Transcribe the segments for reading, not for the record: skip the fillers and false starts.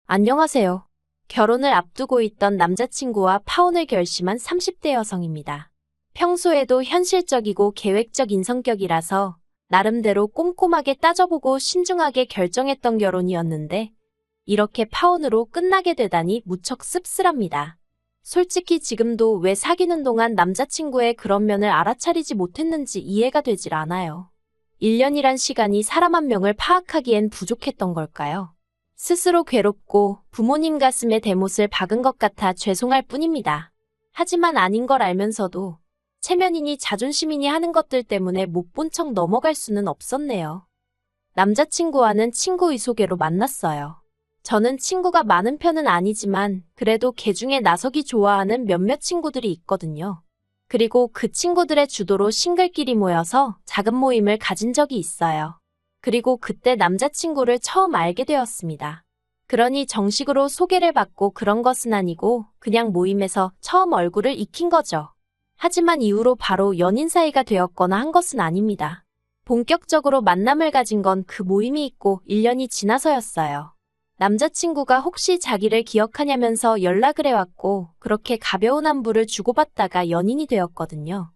안녕하세요. 결혼을 앞두고 있던 남자친구와 파혼을 결심한 30대 여성입니다. 평소에도 현실적이고 계획적인 성격이라서 나름대로 꼼꼼하게 따져보고 신중하게 결정했던 결혼이었는데 이렇게 파혼으로 끝나게 되다니 무척 씁쓸합니다. 솔직히 지금도 왜 사귀는 동안 남자친구의 그런 면을 알아차리지 못했는지 이해가 되질 않아요. 1년이란 시간이 사람 한 명을 파악하기엔 부족했던 걸까요? 스스로 괴롭고 부모님 가슴에 대못을 박은 것 같아 죄송할 뿐입니다. 하지만 아닌 걸 알면서도 체면이니 자존심이니 하는 것들 때문에 못 본 척 넘어갈 수는 없었네요. 남자친구와는 친구의 소개로 만났어요. 저는 친구가 많은 편은 아니지만 그래도 개중에 나서기 좋아하는 몇몇 친구들이 있거든요. 그리고 그 친구들의 주도로 싱글끼리 모여서 작은 모임을 가진 적이 있어요. 그리고 그때 남자친구를 처음 알게 되었습니다. 그러니 정식으로 소개를 받고 그런 것은 아니고 그냥 모임에서 처음 얼굴을 익힌 거죠. 하지만 이후로 바로 연인 사이가 되었거나 한 것은 아닙니다. 본격적으로 만남을 가진 건 그 모임이 있고 1년이 지나서였어요. 남자친구가 혹시 자기를 기억하냐면서 연락을 해왔고 그렇게 가벼운 안부를 주고받다가 연인이 되었거든요.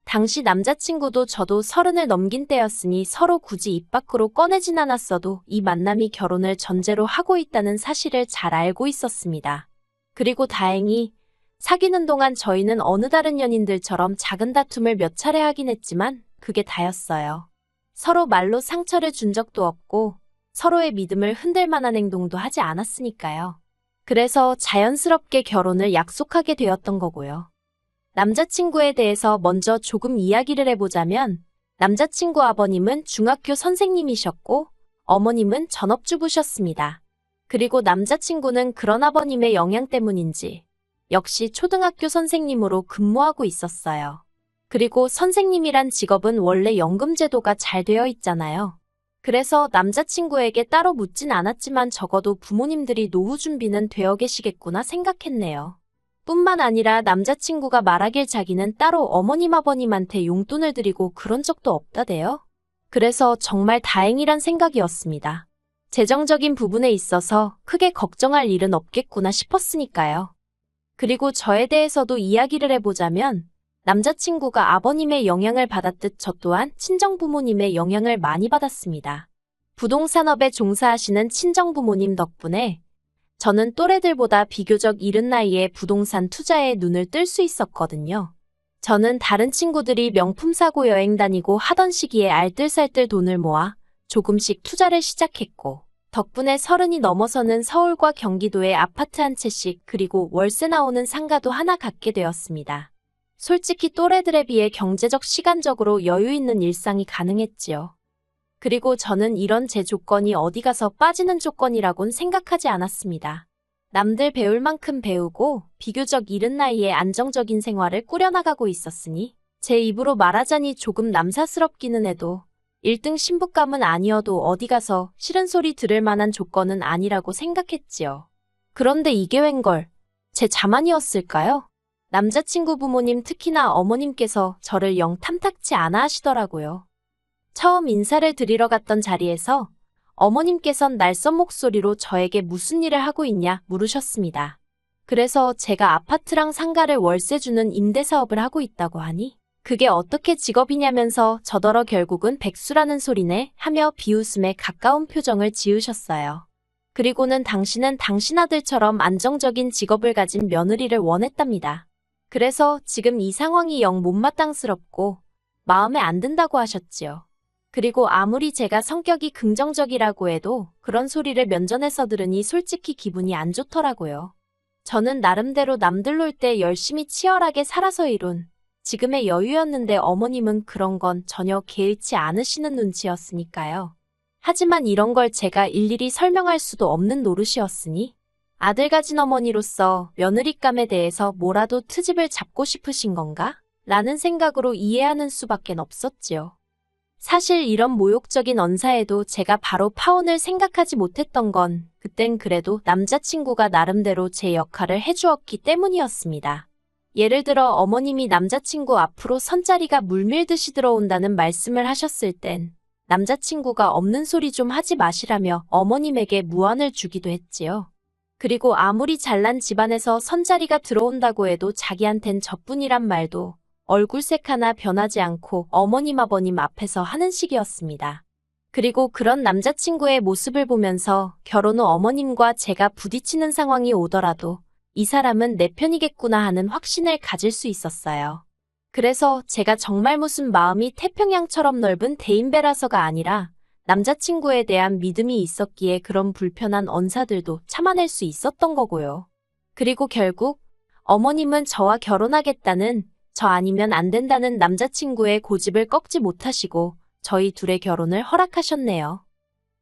당시 남자친구도 저도 30을 넘긴 때였으니 서로 굳이 입 밖으로 꺼내진 않았어도 이 만남이 결혼을 전제로 하고 있다는 사실을 잘 알고 있었습니다. 그리고 다행히 사귀는 동안 저희는 어느 다른 연인들처럼 작은 다툼을 몇 차례 하긴 했지만 그게 다였어요. 서로 말로 상처를 준 적도 없고 서로의 믿음을 흔들 만한 행동도 하지 않았으니까요. 그래서 자연스럽게 결혼을 약속하게 되었던 거고요. 남자친구에 대해서 먼저 조금 이야기를 해보자면 남자친구 아버님은 중학교 선생님이셨고 어머님은 전업주부셨습니다. 그리고 남자친구는 그런 아버님의 영향 때문인지 역시 초등학교 선생님으로 근무하고 있었어요. 그리고 선생님이란 직업은 원래 연금제도가 잘 되어 있잖아요. 그래서 남자친구에게 따로 묻진 않았지만 적어도 부모님들이 노후 준비는 되어 계시겠구나 생각했네요. 뿐만 아니라 남자친구가 말하길 자기는 따로 어머님 아버님한테 용돈을 드리고 그런 적도 없다대요. 그래서 정말 다행이란 생각이었습니다. 재정적인 부분에 있어서 크게 걱정할 일은 없겠구나 싶었으니까요. 그리고 저에 대해서도 이야기를 해보자면 남자친구가 아버님의 영향을 받았듯 저 또한 친정부모님의 영향을 많이 받았습니다. 부동산업에 종사하시는 친정부모님 덕분에 저는 또래들보다 비교적 이른 나이에 부동산 투자에 눈을 뜰 수 있었거든요. 저는 다른 친구들이 명품 사고 여행 다니고 하던 시기에 알뜰살뜰 돈을 모아 조금씩 투자를 시작했고 덕분에 30이 넘어서는 서울과 경기도에 아파트 한 채씩 그리고 월세 나오는 상가도 하나 갖게 되었습니다. 솔직히 또래들에 비해 경제적 시간적으로 여유 있는 일상이 가능했지요. 그리고 저는 이런 제 조건이 어디 가서 빠지는 조건이라곤 생각하지 않았습니다. 남들 배울 만큼 배우고 비교적 이른 나이에 안정적인 생활을 꾸려나가고 있었으니 제 입으로 말하자니 조금 남사스럽기는 해도 1등 신부감은 아니어도 어디 가서 싫은 소리 들을 만한 조건은 아니라고 생각했지요. 그런데 이게 웬걸 제 자만이었을까요? 남자친구 부모님 특히나 어머님께서 저를 영 탐탁치 않아 하시더라고요. 처음 인사를 드리러 갔던 자리에서 어머님께선 날선 목소리로 저에게 무슨 일을 하고 있냐 물으셨습니다. 그래서 제가 아파트랑 상가를 월세 주는 임대사업을 하고 있다고 하니 그게 어떻게 직업이냐면서 저더러 결국은 백수라는 소리네 하며 비웃음에 가까운 표정을 지으셨어요. 그리고는 당신은 당신 아들처럼 안정적인 직업을 가진 며느리를 원했답니다. 그래서 지금 이 상황이 영 못마땅스럽고 마음에 안 든다고 하셨지요. 그리고 아무리 제가 성격이 긍정적이라고 해도 그런 소리를 면전에서 들으니 솔직히 기분이 안 좋더라고요. 저는 나름대로 남들 놀 때 열심히 치열하게 살아서 이룬 지금의 여유였는데 어머님은 그런 건 전혀 개의치 않으시는 눈치였으니까요. 하지만 이런 걸 제가 일일이 설명할 수도 없는 노릇이었으니 아들 가진 어머니로서 며느리감에 대해서 뭐라도 트집을 잡고 싶으신 건가? 라는 생각으로 이해하는 수밖에 없었지요. 사실 이런 모욕적인 언사에도 제가 바로 파혼을 생각하지 못했던 건 그땐 그래도 남자친구가 나름대로 제 역할을 해주었기 때문이었습니다. 예를 들어 어머님이 남자친구 앞으로 선자리가 물밀듯이 들어온다는 말씀을 하셨을 땐 남자친구가 없는 소리 좀 하지 마시라며 어머님에게 무안을 주기도 했지요. 그리고 아무리 잘난 집안에서 선자리가 들어온다고 해도 자기한텐 저뿐이란 말도 얼굴색 하나 변하지 않고 어머님 아버님 앞에서 하는 식이었습니다. 그리고 그런 남자친구의 모습을 보면서 결혼 후 어머님과 제가 부딪히는 상황이 오더라도 이 사람은 내 편이겠구나 하는 확신을 가질 수 있었어요. 그래서 제가 정말 무슨 마음이 태평양처럼 넓은 대인배라서가 아니라 남자친구에 대한 믿음이 있었기에 그런 불편한 언사들도 참아낼 수 있었던 거고요. 그리고 결국 어머님은 저와 결혼하겠다는, 저 아니면 안 된다는 남자친구의 고집을 꺾지 못하시고 저희 둘의 결혼을 허락하셨네요.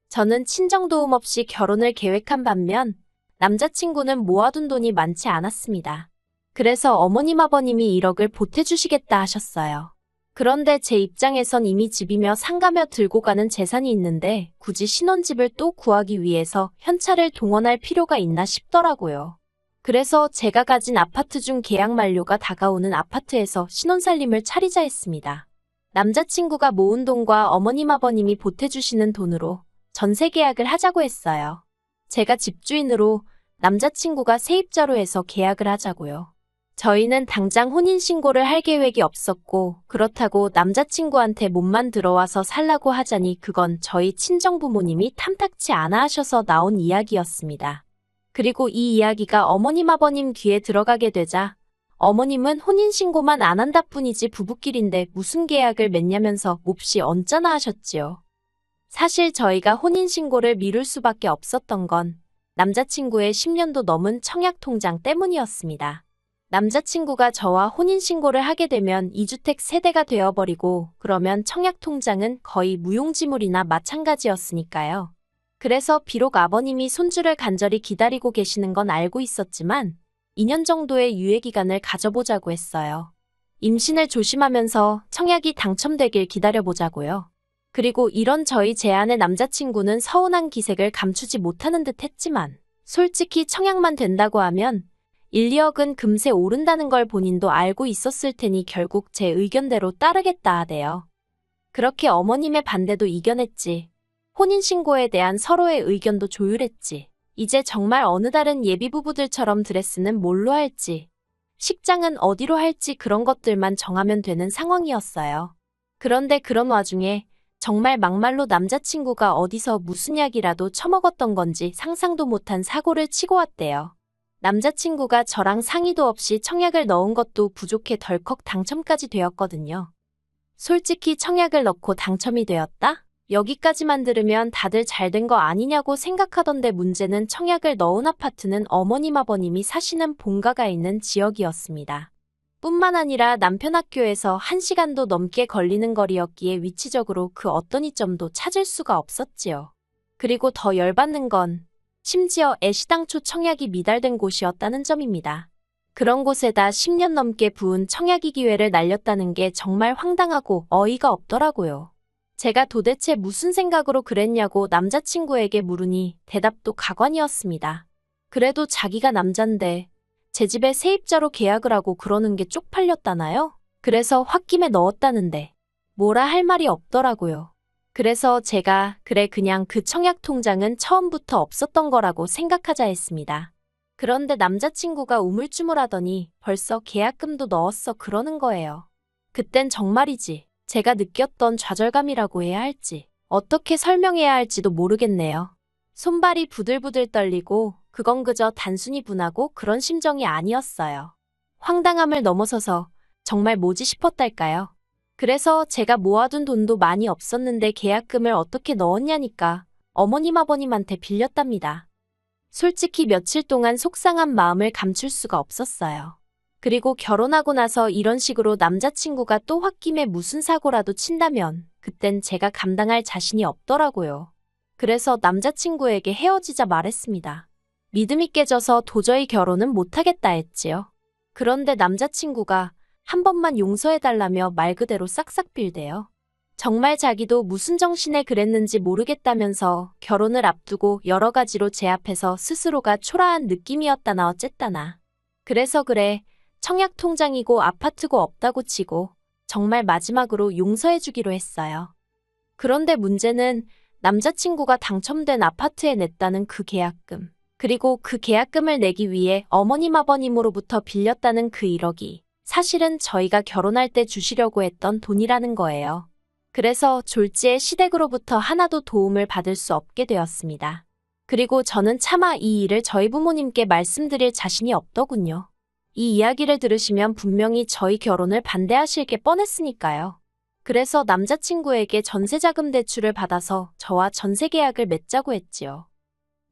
저는 친정도움 없이 결혼을 계획한 반면 남자친구는 모아둔 돈이 많지 않았습니다. 그래서 어머님 아버님이 1억을 보태주시겠다 하셨어요. 그런데 제 입장에선 이미 집이며 상가며 들고 가는 재산이 있는데 굳이 신혼집을 또 구하기 위해서 현찰을 동원할 필요가 있나 싶더라고요. 그래서 제가 가진 아파트 중 계약 만료가 다가오는 아파트에서 신혼살림을 차리자 했습니다. 남자친구가 모은 돈과 어머님 아버님이 보태주시는 돈으로 전세 계약을 하자고 했어요. 제가 집주인으로 남자친구가 세입자로 해서 계약을 하자고요. 저희는 당장 혼인신고를 할 계획이 없었고 그렇다고 남자친구한테 몸만 들어와서 살라고 하자니 그건 저희 친정부모님이 탐탁치 않아 하셔서 나온 이야기였습니다. 그리고 이 이야기가 어머님 아버님 귀에 들어가게 되자 어머님은 혼인신고만 안 한다 뿐이지 부부끼리인데 무슨 계약을 맺냐면서 몹시 언짢아 하셨지요. 사실 저희가 혼인신고를 미룰 수밖에 없었던 건 남자친구의 10년도 넘은 청약통장 때문이었습니다. 남자친구가 저와 혼인신고를 하게 되면 2주택 세대가 되어버리고 그러면 청약통장은 거의 무용지물이나 마찬가지였으니까요. 그래서 비록 아버님이 손주를 간절히 기다리고 계시는 건 알고 있었지만 2년 정도의 유예기간을 가져보자고 했어요. 임신을 조심하면서 청약이 당첨되길 기다려보자고요. 그리고 이런 저희 제안에 남자친구는 서운한 기색을 감추지 못하는 듯 했지만 솔직히 청약만 된다고 하면 1, 2억은 금세 오른다는 걸 본인도 알고 있었을 테니 결국 제 의견대로 따르겠다 하대요. 그렇게 어머님의 반대도 이겨냈지. 혼인신고에 대한 서로의 의견도 조율했지. 이제 정말 어느 다른 예비부부들처럼 드레스는 뭘로 할지, 식장은 어디로 할지 그런 것들만 정하면 되는 상황이었어요. 그런데 그런 와중에 정말 막말로 남자친구가 어디서 무슨 약이라도 처먹었던 건지 상상도 못한 사고를 치고 왔대요. 남자친구가 저랑 상의도 없이 청약을 넣은 것도 부족해 덜컥 당첨까지 되었거든요. 솔직히 청약을 넣고 당첨이 되었다? 여기까지만 들으면 다들 잘된 거 아니냐고 생각하던데 문제는 청약을 넣은 아파트는 어머님 아버님이 사시는 본가가 있는 지역이었습니다. 뿐만 아니라 남편 학교에서 1시간도 넘게 걸리는 거리였기에 위치적으로 그 어떤 이점도 찾을 수가 없었지요. 그리고 더 열받는 건 심지어 애시당초 청약이 미달된 곳이었다는 점입니다. 그런 곳에다 10년 넘게 부은 청약이 기회를 날렸다는 게 정말 황당하고 어이가 없더라고요. 제가 도대체 무슨 생각으로 그랬냐고 남자친구에게 물으니 대답도 가관이었습니다. 그래도 자기가 남잔데 제 집에 세입자로 계약을 하고 그러는 게 쪽팔렸다나요? 그래서 홧김에 넣었다는데 뭐라 할 말이 없더라고요. 그래서 제가 그냥 그 청약 통장은 처음부터 없었던 거라고 생각하자 했습니다. 그런데 남자친구가 우물쭈물하더니 벌써 계약금도 넣었어 그러는 거예요. 그땐 정말이지 제가 느꼈던 좌절감이라고 해야 할지 어떻게 설명해야 할지도 모르겠네요. 손발이 부들부들 떨리고 그건 그저 단순히 분하고 그런 심정이 아니었어요. 황당함을 넘어서서 정말 뭐지 싶었달까요? 그래서 제가 모아둔 돈도 많이 없었는데 계약금을 어떻게 넣었냐니까 어머님 아버님한테 빌렸답니다. 솔직히 며칠 동안 속상한 마음을 감출 수가 없었어요. 그리고 결혼하고 나서 이런 식으로 남자친구가 또 홧김에 무슨 사고라도 친다면 그땐 제가 감당할 자신이 없더라고요. 그래서 남자친구에게 헤어지자 말했습니다. 믿음이 깨져서 도저히 결혼은 못하겠다 했지요. 그런데 남자친구가 한 번만 용서해달라며 말 그대로 싹싹 빌대요. 정말 자기도 무슨 정신에 그랬는지 모르겠다면서 결혼을 앞두고 여러 가지로 제 앞에서 스스로가 초라한 느낌이었다나 어쨌다나. 그래서 그래, 청약통장이고 아파트고 없다고 치고 정말 마지막으로 용서해주기로 했어요. 그런데 문제는 남자친구가 당첨된 아파트에 냈다는 그 계약금. 그리고 그 계약금을 내기 위해 어머님 아버님으로부터 빌렸다는 그 1억이 사실은 저희가 결혼할 때 주시려고 했던 돈이라는 거예요. 그래서 졸지의 시댁으로부터 하나도 도움을 받을 수 없게 되었습니다. 그리고 저는 차마 이 일을 저희 부모님께 말씀드릴 자신이 없더군요. 이 이야기를 들으시면 분명히 저희 결혼을 반대하실 게 뻔했으니까요. 그래서 남자친구에게 전세자금 대출을 받아서 저와 전세 계약을 맺자고 했지요.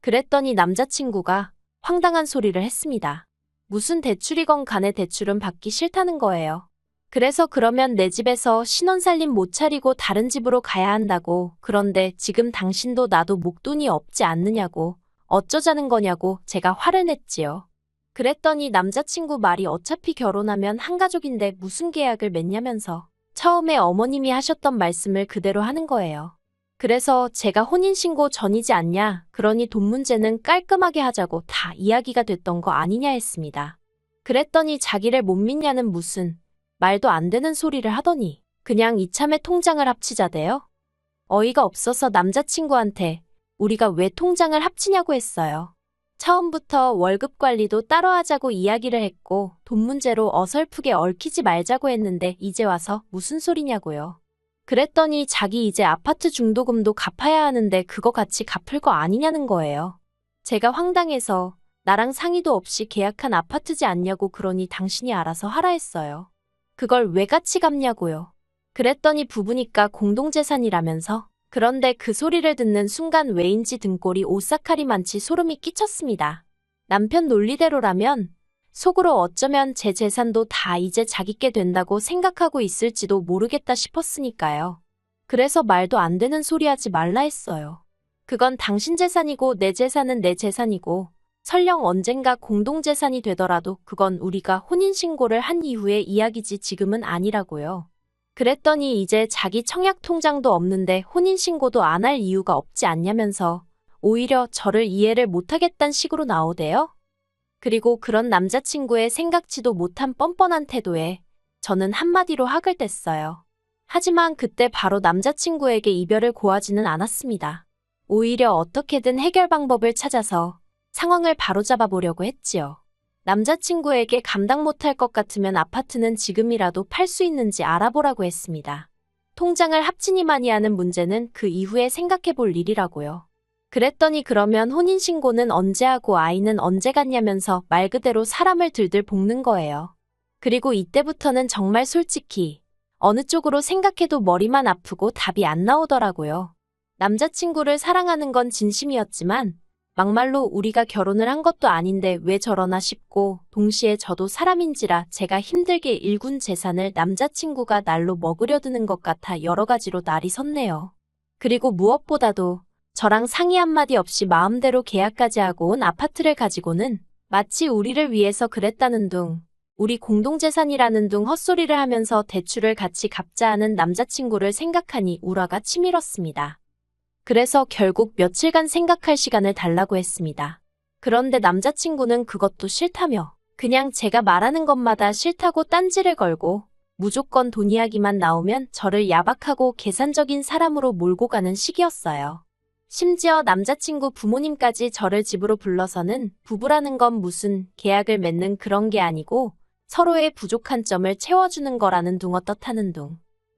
그랬더니 남자친구가 황당한 소리를 했습니다. 무슨 대출이건 간에 대출은 받기 싫다는 거예요. 그래서 그러면 내 집에서 신혼살림 못 차리고 다른 집으로 가야 한다고. 그런데 지금 당신도 나도 목돈이 없지 않느냐고. 어쩌자는 거냐고 제가 화를 냈지요. 그랬더니 남자친구 말이 어차피 결혼하면 한 가족인데 무슨 계약을 맺냐면서 처음에 어머님이 하셨던 말씀을 그대로 하는 거예요. 그래서 제가 혼인신고 전이지 않냐, 그러니 돈 문제는 깔끔하게 하자고 다 이야기가 됐던 거 아니냐 했습니다. 그랬더니 자기를 못 믿냐는 무슨 말도 안 되는 소리를 하더니 그냥 이참에 통장을 합치자대요. 어이가 없어서 남자친구한테 우리가 왜 통장을 합치냐고 했어요. 처음부터 월급 관리도 따로 하자고 이야기를 했고 돈 문제로 어설프게 얽히지 말자고 했는데 이제 와서 무슨 소리냐고요. 그랬더니 자기 이제 아파트 중도금도 갚아야 하는데 그거 같이 갚을 거 아니냐는 거예요. 제가 황당해서 나랑 상의도 없이 계약한 아파트지 않냐고 그러니 당신이 알아서 하라 했어요. 그걸 왜 같이 갚냐고요. 그랬더니 부부니까 공동재산이라면서. 그런데 그 소리를 듣는 순간 왜인지 등골이 오싹하리만치 소름이 끼쳤습니다. 남편 논리대로라면 속으로 어쩌면 제 재산도 다 이제 자기께 된다고 생각하고 있을지도 모르겠다 싶었으니까요. 그래서 말도 안 되는 소리 하지 말라 했어요. 그건 당신 재산이고 내 재산은 내 재산이고 설령 언젠가 공동재산이 되더라도 그건 우리가 혼인신고를 한 이후의 이야기지 지금은 아니라고요. 그랬더니 이제 자기 청약 통장도 없는데 혼인신고도 안 할 이유가 없지 않냐면서 오히려 저를 이해를 못하겠다는 식으로 나오대요. 그리고 그런 남자친구의 생각지도 못한 뻔뻔한 태도에 저는 한마디로 학을 뗐어요. 하지만 그때 바로 남자친구에게 이별을 고하지는 않았습니다. 오히려 어떻게든 해결 방법을 찾아서 상황을 바로잡아 보려고 했지요. 남자친구에게 감당 못할 것 같으면 아파트는 지금이라도 팔 수 있는지 알아보라고 했습니다. 통장을 합치니마니 하는 문제는 그 이후에 생각해 볼 일이라고요. 그랬더니 그러면 혼인신고는 언제 하고 아이는 언제 갖냐면서 말 그대로 사람을 들들 볶는 거예요. 그리고 이때부터는 정말 솔직히 어느 쪽으로 생각해도 머리만 아프고 답이 안 나오더라고요. 남자친구를 사랑하는 건 진심이었지만 막말로 우리가 결혼을 한 것도 아닌데 왜 저러나 싶고 동시에 저도 사람인지라 제가 힘들게 일군 재산을 남자친구가 날로 먹으려 드는 것 같아 여러 가지로 날이 섰네요. 그리고 무엇보다도 저랑 상의 한마디 없이 마음대로 계약까지 하고 온 아파트를 가지고는 마치 우리를 위해서 그랬다는 둥, 우리 공동재산이라는 둥 헛소리를 하면서 대출을 같이 갚자 하는 남자친구를 생각하니 우라가 치밀었습니다. 그래서 결국 며칠간 생각할 시간을 달라고 했습니다. 그런데 남자친구는 그것도 싫다며 그냥 제가 말하는 것마다 싫다고 딴지를 걸고 무조건 돈 이야기만 나오면 저를 야박하고 계산적인 사람으로 몰고 가는 식이었어요. 심지어 남자친구 부모님까지 저를 집으로 불러서는 부부라는 건 무슨 계약을 맺는 그런 게 아니고 서로의 부족한 점을 채워주는 거라는 둥 어떻다는 둥.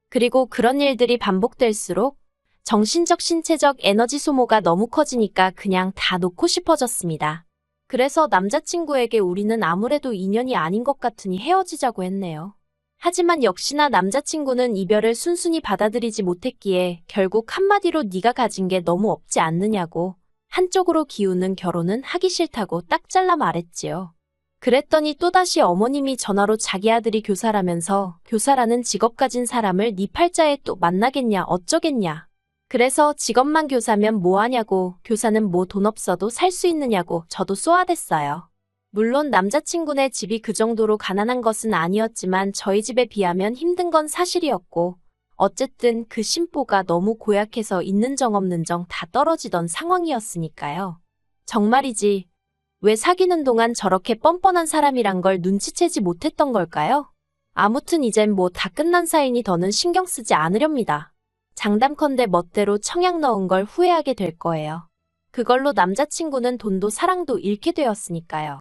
그리고 그런 일들이 반복될수록 정신적 신체적 에너지 소모가 너무 커지니까 그냥 다 놓고 싶어졌습니다. 그래서 남자친구에게 우리는 아무래도 인연이 아닌 것 같으니 헤어지자고 했네요. 하지만 역시나 남자친구는 이별을 순순히 받아들이지 못했기에 결국 한마디로 네가 가진 게 너무 없지 않느냐고 한쪽으로 기우는 결혼은 하기 싫다고 딱 잘라 말했지요. 그랬더니 또다시 어머님이 전화로 자기 아들이 교사라면서 교사라는 직업 가진 사람을 네 팔자에 또 만나겠냐 어쩌겠냐. 그래서 직업만 교사면 뭐하냐고 교사는 뭐 돈 없어도 살 수 있느냐고 저도 쏘아댔어요. 물론 남자친구네 집이 그 정도로 가난한 것은 아니었지만 저희 집에 비하면 힘든 건 사실이었고 어쨌든 그 심보가 너무 고약해서 있는 정 없는 정 다 떨어지던 상황이었으니까요. 정말이지 왜 사귀는 동안 저렇게 뻔뻔한 사람이란 걸 눈치채지 못했던 걸까요? 아무튼 이젠 뭐 다 끝난 사이니 더는 신경 쓰지 않으렵니다. 장담컨대 멋대로 청약 넣은 걸 후회하게 될 거예요. 그걸로 남자친구는 돈도 사랑도 잃게 되었으니까요.